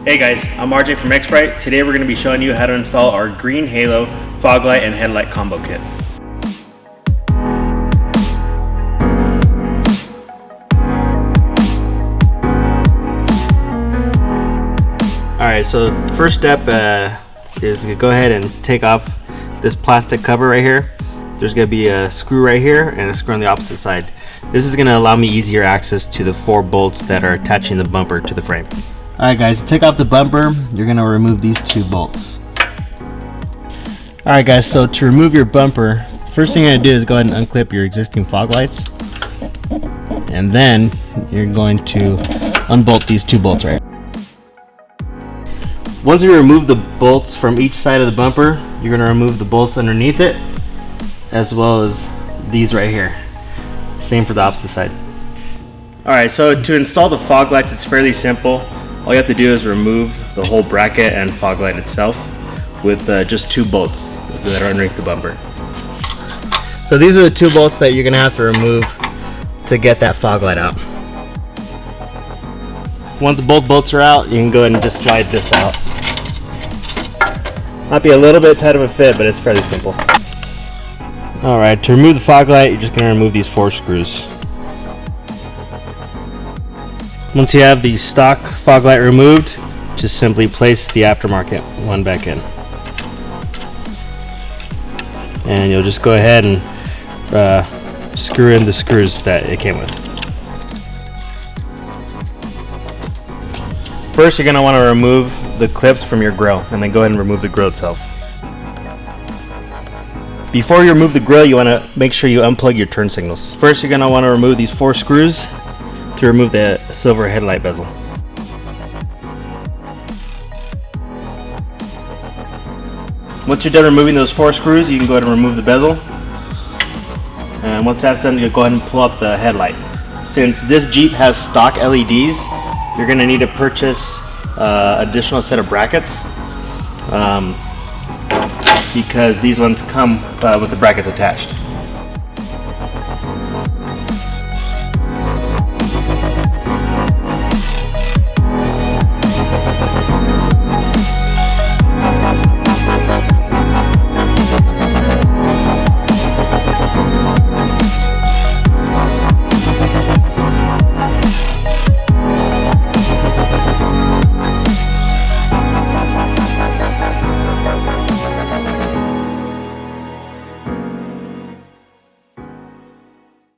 Hey guys, I'm RJ from Xprite. Today we're going to be showing you how to install our green halo fog light and headlight combo kit. Alright, so first step is to go ahead and take off this plastic cover right here. There's going to be a screw right here and a screw on the opposite side. This is going to allow me easier access to the 4 bolts that are attaching the bumper to the frame. Alright guys, to take off the bumper, you're going to remove these 2 bolts. Alright guys, so to remove your bumper, first thing you're going to do is go ahead and unclip your existing fog lights. And then you're going to unbolt these 2 bolts right here. Once you remove the bolts from each side of the bumper, you're going to remove the bolts underneath it, as well as these right here. Same for the opposite side. Alright, so to install the fog lights, it's fairly simple. All you have to do is remove the whole bracket and fog light itself with just 2 bolts that are underneath the bumper. So these are the 2 bolts that you're going to have to remove to get that fog light out. Once both bolts are out, you can go ahead and just slide this out. Might be a little bit tight of a fit, but it's fairly simple. Alright, to remove the fog light, you're just going to remove these 4 screws. Once you have the stock fog light removed, just simply place the aftermarket one back in. And you'll just go ahead and screw in the screws that it came with. First, you're going to want to remove the clips from your grill, and then go ahead and remove the grill itself. Before you remove the grill, you want to make sure you unplug your turn signals. First, you're going to want to remove these 4 screws to remove the silver headlight bezel. Once you're done removing those 4 screws, you can go ahead and remove the bezel. And once that's done, you'll go ahead and pull up the headlight. Since this Jeep has stock LEDs, you're going to need to purchase additional set of brackets because these ones come with the brackets attached.